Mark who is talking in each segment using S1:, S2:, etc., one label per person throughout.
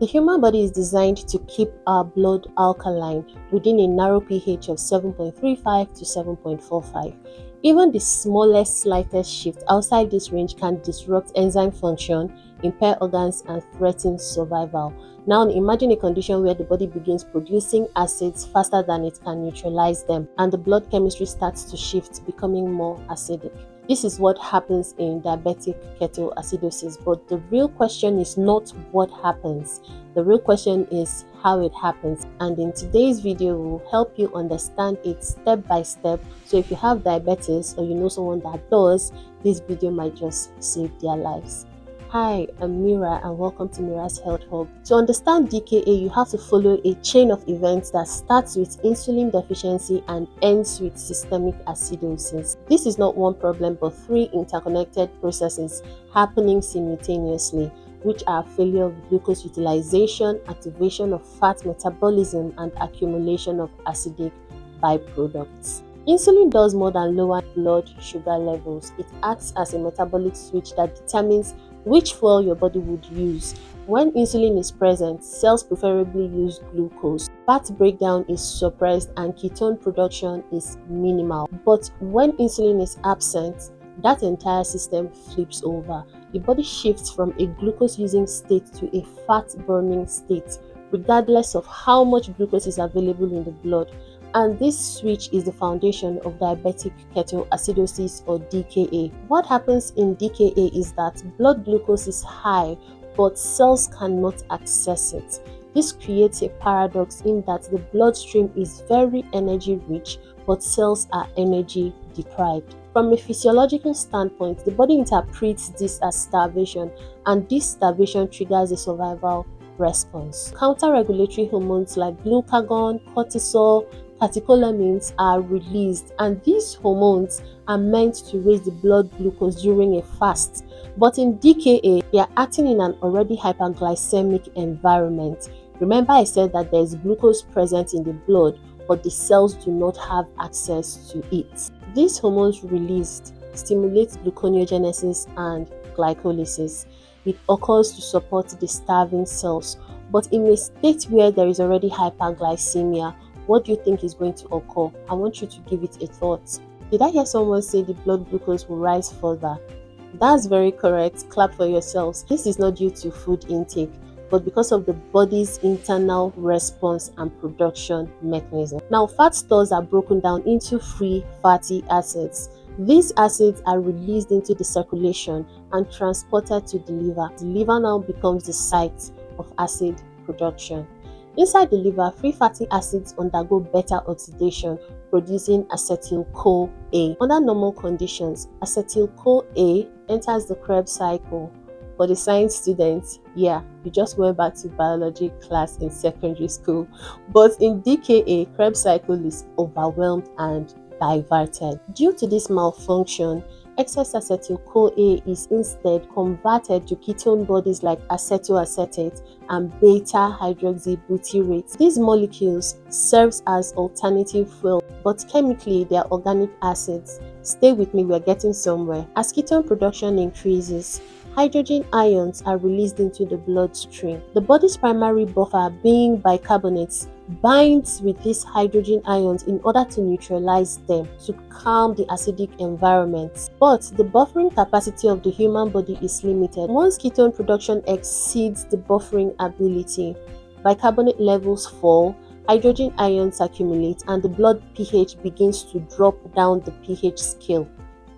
S1: The human body is designed to keep our blood alkaline within a narrow pH of 7.35 to 7.45. Even the smallest, slightest shift outside this range can disrupt enzyme function, impair organs, and threaten survival. Now imagine a condition where the body begins producing acids faster than it can neutralize them, and the blood chemistry starts to shift, becoming more acidic. This is what happens in diabetic ketoacidosis, but the real question is not what happens. The real question is how it happens, and in today's video we'll help you understand it step by step. So if you have diabetes or you know someone that does, this video might just save their lives. Hi, I'm Mira and welcome to Mira's Health Hub. To understand DKA, you have to follow a chain of events that starts with insulin deficiency and ends with systemic acidosis. This is not one problem but three interconnected processes happening simultaneously, which are failure of glucose utilization, activation of fat metabolism, and accumulation of acidic byproducts. Insulin does more than lower blood sugar levels. It acts as a metabolic switch that determines which fuel your body would use. When insulin is present, cells preferably use glucose. Fat breakdown is suppressed and ketone production is minimal. But when insulin is absent, that entire system flips over. The body shifts from a glucose-using state to a fat-burning state, regardless of how much glucose is available in the blood. And this switch is the foundation of diabetic ketoacidosis or DKA. What happens in DKA is that blood glucose is high, but cells cannot access it. This creates a paradox in that the bloodstream is very energy rich, but cells are energy deprived. From a physiological standpoint, the body interprets this as starvation, and this starvation triggers a survival response. Counter-regulatory hormones like glucagon, cortisol, catecholamines are released, and these hormones are meant to raise the blood glucose during a fast. But in DKA, they are acting in an already hyperglycemic environment. Remember I said that there is glucose present in the blood, but the cells do not have access to it. These hormones released stimulate gluconeogenesis and glycolysis. It occurs to support the starving cells, but in a state where there is already hyperglycemia, what do you think is going to occur? I want you to give it a thought. Did I hear someone say the blood glucose will rise further? That's very correct. Clap for yourselves. This is not due to food intake, but because of the body's internal response and production mechanism. Now, fat stores are broken down into free fatty acids. These acids are released into the circulation and transported to the liver. The liver now becomes the site of acid production. Inside the liver, free fatty acids undergo beta-oxidation, producing acetyl-CoA. Under normal conditions, acetyl-CoA enters the Krebs cycle. For the science students, yeah, you just went back to biology class in secondary school. But in DKA, Krebs cycle is overwhelmed and diverted. Due to this malfunction, excess acetyl-CoA is instead converted to ketone bodies like acetoacetate and beta-hydroxybutyrate. These molecules serve as alternative fuel, but chemically they are organic acids. Stay with me, we're getting somewhere. As ketone production increases, hydrogen ions are released into the bloodstream. The body's primary buffer, being bicarbonates, binds with these hydrogen ions in order to neutralize them, to calm the acidic environment. But the buffering capacity of the human body is limited. Once ketone production exceeds the buffering ability, bicarbonate levels fall, hydrogen ions accumulate, and the blood pH begins to drop down the pH scale.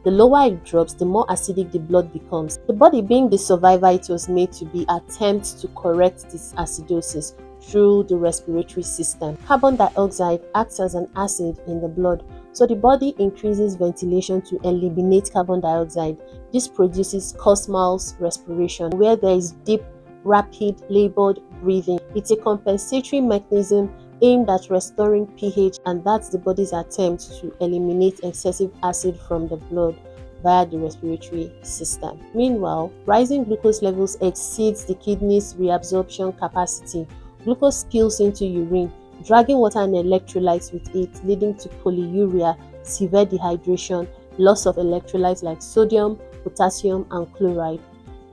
S1: The lower it drops, the more acidic the blood becomes. The body, being the survivor it was made to be, attempts to correct this acidosis through the respiratory system. Carbon dioxide acts as an acid in the blood, so the body increases ventilation to eliminate carbon dioxide. This produces Kussmaul's respiration, where there is deep, rapid, labored breathing. It's a compensatory mechanism aimed at restoring pH, and that's the body's attempt to eliminate excessive acid from the blood via the respiratory system. Meanwhile, rising glucose levels exceeds the kidney's reabsorption capacity. Glucose spills into urine, dragging water and electrolytes with it, leading to polyuria, severe dehydration, loss of electrolytes like sodium, potassium, and chloride.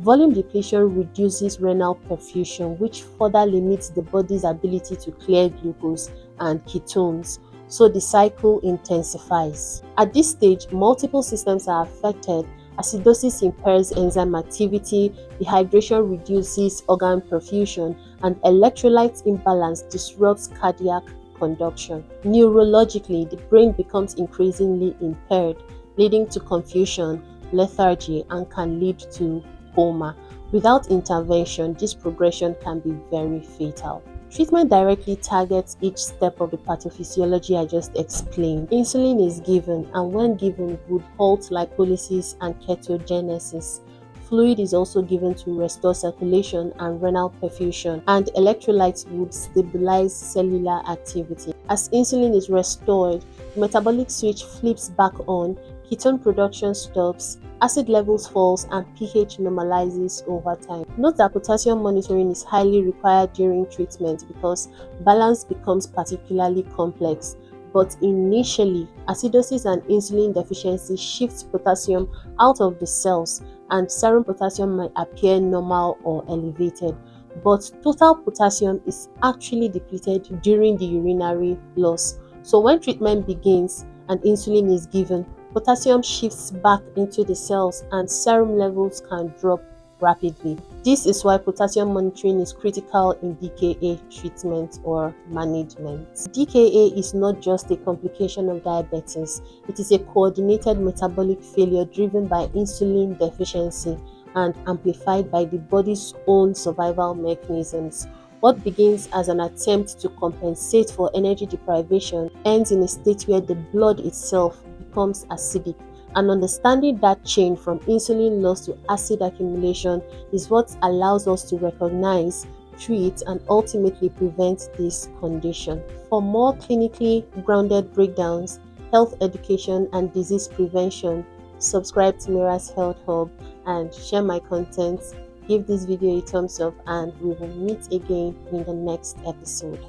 S1: Volume depletion reduces renal perfusion, which further limits the body's ability to clear glucose and ketones, so the cycle intensifies. At this stage, multiple systems are affected. Acidosis impairs enzyme activity, dehydration reduces organ perfusion, and electrolyte imbalance disrupts cardiac conduction. Neurologically, the brain becomes increasingly impaired, leading to confusion, lethargy, and can lead to coma. Without intervention, this progression can be very fatal. Treatment directly targets each step of the pathophysiology I just explained. Insulin is given, and when given, would halt lipolysis and ketogenesis. Fluid is also given to restore circulation and renal perfusion, and electrolytes would stabilize cellular activity. As insulin is restored, the metabolic switch flips back on, ketone production stops, acid levels falls, and pH normalizes over time. Note that potassium monitoring is highly required during treatment because balance becomes particularly complex. But initially, acidosis and insulin deficiency shifts potassium out of the cells, and serum potassium might appear normal or elevated. But total potassium is actually depleted during the urinary loss. So when treatment begins and insulin is given, potassium shifts back into the cells and serum levels can drop rapidly. This is why potassium monitoring is critical in DKA treatment or management. DKA is not just a complication of diabetes, it is a coordinated metabolic failure driven by insulin deficiency and amplified by the body's own survival mechanisms. What begins as an attempt to compensate for energy deprivation ends in a state where the blood itself becomes acidic, and understanding that chain from insulin loss to acid accumulation is what allows us to recognize, treat, and ultimately prevent this condition. For more clinically grounded breakdowns, health education, and disease prevention, subscribe to Mira's Health Hub and share my content. Give this video a thumbs up, and we will meet again in the next episode.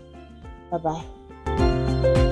S1: Bye bye.